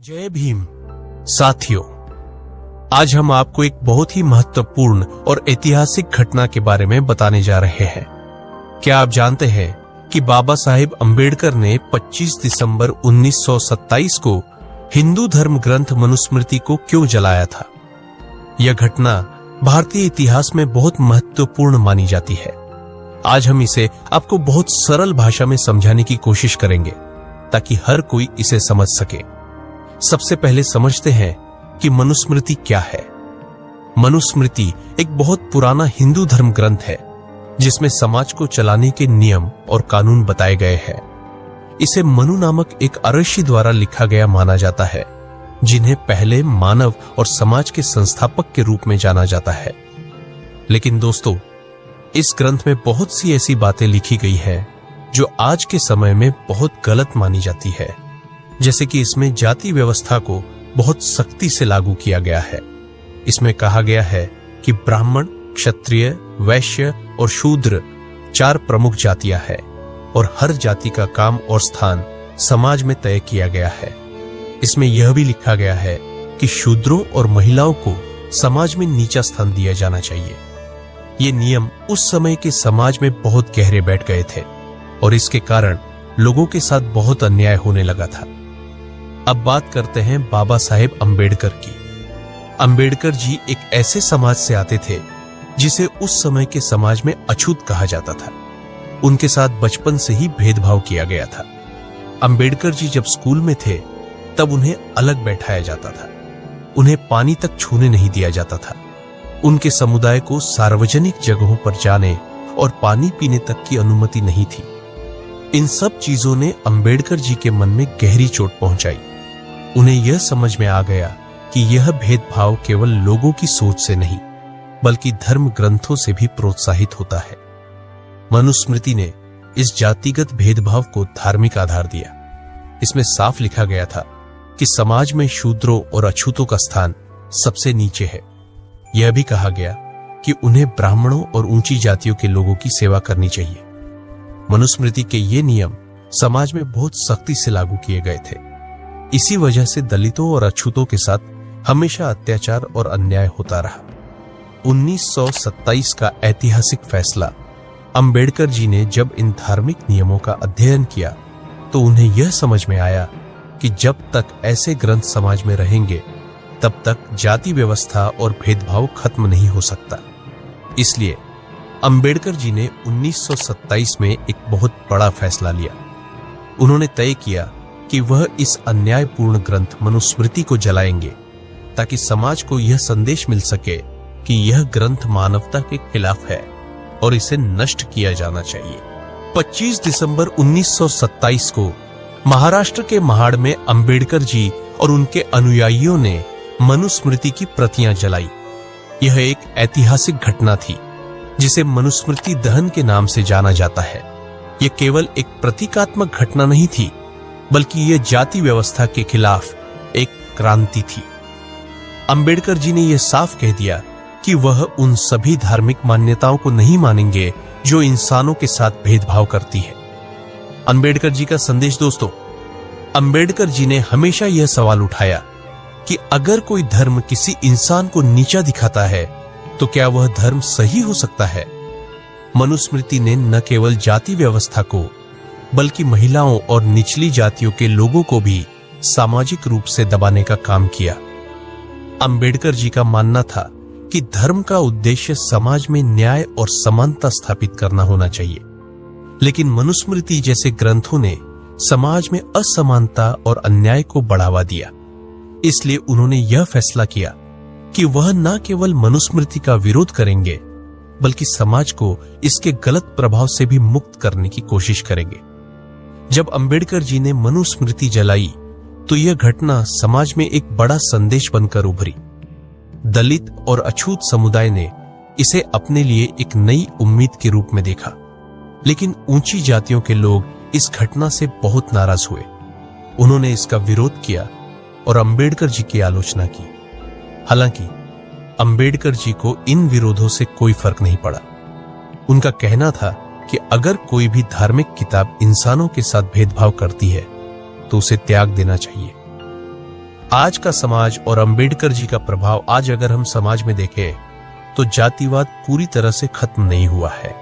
जय भीम। साथियों, आज हम आपको एक बहुत ही महत्वपूर्ण और ऐतिहासिक घटना के बारे में बताने जा रहे हैं। क्या आप जानते हैं कि बाबा साहेब अम्बेडकर ने 25 दिसंबर 1927 को हिंदू धर्म ग्रंथ मनुस्मृति को क्यों जलाया था? यह घटना भारतीय इतिहास में बहुत महत्वपूर्ण मानी जाती है। आज हम इसे आपको बहुत सरल भाषा में समझाने की कोशिश करेंगे ताकि हर कोई इसे समझ सके। सबसे पहले समझते हैं कि मनुस्मृति क्या है। मनुस्मृति एक बहुत पुराना हिंदू धर्म ग्रंथ है जिसमें समाज को चलाने के नियम और कानून बताए गए हैं। इसे मनु नामक एक अऋषि द्वारा लिखा गया माना जाता है, जिन्हें पहले मानव और समाज के संस्थापक के रूप में जाना जाता है। लेकिन दोस्तों, इस ग्रंथ में बहुत सी ऐसी बातें लिखी गई है जो आज के समय में बहुत गलत मानी जाती है। जैसे कि इसमें जाति व्यवस्था को बहुत सख्ती से लागू किया गया है। इसमें कहा गया है कि ब्राह्मण, क्षत्रिय, वैश्य और शूद्र 4 प्रमुख जातियां हैं और हर जाति का काम और स्थान समाज में तय किया गया है। इसमें यह भी लिखा गया है कि शूद्रों और महिलाओं को समाज में नीचा स्थान दिया जाना चाहिए। ये नियम उस समय के समाज में बहुत गहरे बैठ गए थे और इसके कारण लोगों के साथ बहुत अन्याय होने लगा था। अब बात करते हैं बाबा साहेब अम्बेडकर की। अम्बेडकर जी एक ऐसे समाज से आते थे जिसे उस समय के समाज में अछूत कहा जाता था। उनके साथ बचपन से ही भेदभाव किया गया था। अम्बेडकर जी जब स्कूल में थे तब उन्हें अलग बैठाया जाता था। उन्हें पानी तक छूने नहीं दिया जाता था। उनके समुदाय को सार्वजनिक जगहों पर जाने और पानी पीने तक की अनुमति नहीं थी। इन सब चीजों ने अम्बेडकर जी के मन में गहरी चोट पहुंचाई। उन्हें यह समझ में आ गया कि यह भेदभाव केवल लोगों की सोच से नहीं बल्कि धर्म ग्रंथों से भी प्रोत्साहित होता है। मनुस्मृति ने इस जातिगत भेदभाव को धार्मिक आधार दिया। इसमें साफ लिखा गया था कि समाज में शूद्रों और अछूतों का स्थान सबसे नीचे है। यह भी कहा गया कि उन्हें ब्राह्मणों और ऊंची जातियों के लोगों की सेवा करनी चाहिए। मनुस्मृति के ये नियम समाज में बहुत सख्ती से लागू किए गए थे। इसी वजह से दलितों और अछूतों के साथ हमेशा अत्याचार और अन्याय होता रहा। 1927 का ऐतिहासिक फैसला। अम्बेडकर जी ने जब इन धार्मिक नियमों का अध्ययन किया तो उन्हें यह समझ में आया कि जब तक ऐसे ग्रंथ समाज में रहेंगे तब तक जाति व्यवस्था और भेदभाव खत्म नहीं हो सकता। इसलिए अम्बेडकर जी ने 1927 में एक बहुत बड़ा फैसला लिया। उन्होंने तय किया कि वह इस अन्यायपूर्ण ग्रंथ मनुस्मृति को जलाएंगे ताकि समाज को यह संदेश मिल सके कि यह ग्रंथ मानवता के खिलाफ है और इसे नष्ट किया जाना चाहिए। 25 दिसंबर 1927 को महाराष्ट्र के महाड़ में अम्बेडकर जी और उनके अनुयायियों ने मनुस्मृति की प्रतियां जलाई। यह एक ऐतिहासिक घटना थी जिसे मनुस्मृति दहन के नाम से जाना जाता है। यह केवल एक प्रतीकात्मक घटना नहीं थी बल्कि यह जाति व्यवस्था के खिलाफ एक क्रांति थी। अम्बेडकर जी ने यह साफ कह दिया कि वह उन सभी धार्मिक मान्यताओं को नहीं मानेंगे जो इंसानों के साथ भेदभाव करती है। अम्बेडकर जी का संदेश दोस्तों, अम्बेडकर जी ने हमेशा यह सवाल उठाया कि अगर कोई धर्म किसी इंसान को नीचा दिखाता है तो क्या वह धर्म सही हो सकता है? मनुस्मृति ने न केवल जाति व्यवस्था को बल्कि महिलाओं और निचली जातियों के लोगों को भी सामाजिक रूप से दबाने का काम किया। अम्बेडकर जी का मानना था कि धर्म का उद्देश्य समाज में न्याय और समानता स्थापित करना होना चाहिए। लेकिन मनुस्मृति जैसे ग्रंथों ने समाज में असमानता और अन्याय को बढ़ावा दिया। इसलिए उन्होंने यह फैसला किया कि वह न केवल मनुस्मृति का विरोध करेंगे बल्कि समाज को इसके गलत प्रभाव से भी मुक्त करने की कोशिश करेंगे। जब अम्बेडकर जी ने मनुस्मृति जलाई तो यह घटना समाज में एक बड़ा संदेश बनकर उभरी। दलित और अछूत समुदाय ने इसे अपने लिए एक नई उम्मीद के रूप में देखा। लेकिन ऊंची जातियों के लोग इस घटना से बहुत नाराज हुए। उन्होंने इसका विरोध किया और अम्बेडकर जी की आलोचना की। हालांकि अम्बेडकर जी को इन विरोधों से कोई फर्क नहीं पड़ा। उनका कहना था कि अगर कोई भी धार्मिक किताब इंसानों के साथ भेदभाव करती है तो उसे त्याग देना चाहिए। आज का समाज और अंबेडकर जी का प्रभाव आज अगर हम समाज में देखें तो जातिवाद पूरी तरह से खत्म नहीं हुआ है,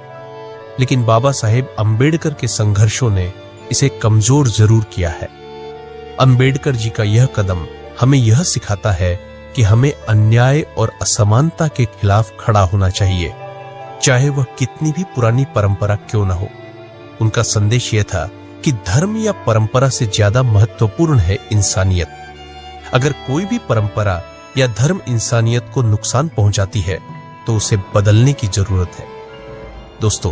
लेकिन बाबा साहेब अंबेडकर के संघर्षों ने इसे कमजोर जरूर किया है। अंबेडकर जी का यह कदम हमें यह सिखाता है कि हमें अन्याय और असमानता के खिलाफ खड़ा होना चाहिए, चाहे वह कितनी भी पुरानी परंपरा क्यों न हो। उनका संदेश यह था कि धर्म या परंपरा से ज्यादा महत्वपूर्ण है इंसानियत। अगर कोई भी परंपरा या धर्म इंसानियत को नुकसान पहुंचाती है तो उसे बदलने की जरूरत है। दोस्तों,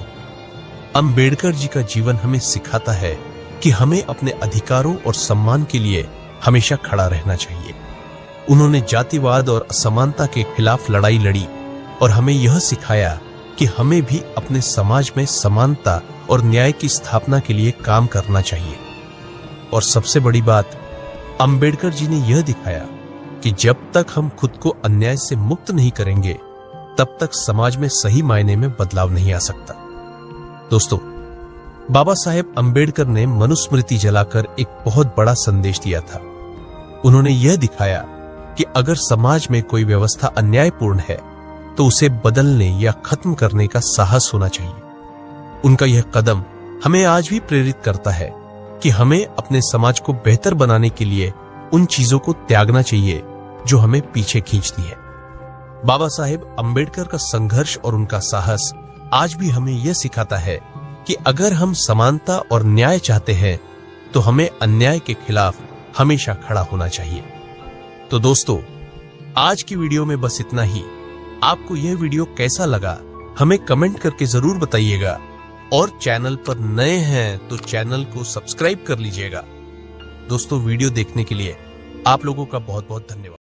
अंबेडकर जी का जीवन हमें सिखाता है कि हमें अपने अधिकारों और सम्मान के लिए हमेशा खड़ा रहना चाहिए। उन्होंने जातिवाद और असमानता के खिलाफ लड़ाई लड़ी और हमें यह सिखाया कि हमें भी अपने समाज में समानता और न्याय की स्थापना के लिए काम करना चाहिए। और सबसे बड़ी बात, अंबेडकर जी ने यह दिखाया कि जब तक हम खुद को अन्याय से मुक्त नहीं करेंगे तब तक समाज में सही मायने में बदलाव नहीं आ सकता। दोस्तों, बाबा साहेब अंबेडकर ने मनुस्मृति जलाकर एक बहुत बड़ा संदेश दिया था। उन्होंने यह दिखाया कि अगर समाज में कोई व्यवस्था अन्यायपूर्ण है तो उसे बदलने या खत्म करने का साहस होना चाहिए। उनका यह कदम हमें आज भी प्रेरित करता है कि हमें अपने समाज को बेहतर बनाने के लिए उन चीजों को त्यागना चाहिए जो हमें पीछे खींचती है। बाबा साहेब अंबेडकर का संघर्ष और उनका साहस आज भी हमें यह सिखाता है कि अगर हम समानता और न्याय चाहते हैं तो हमें अन्याय के खिलाफ हमेशा खड़ा होना चाहिए। तो दोस्तों, आज की वीडियो में बस इतना ही। आपको यह वीडियो कैसा लगा हमें कमेंट करके जरूर बताइएगा, और चैनल पर नए हैं तो चैनल को सब्सक्राइब कर लीजिएगा। दोस्तों, वीडियो देखने के लिए आप लोगों का बहुत बहुत धन्यवाद।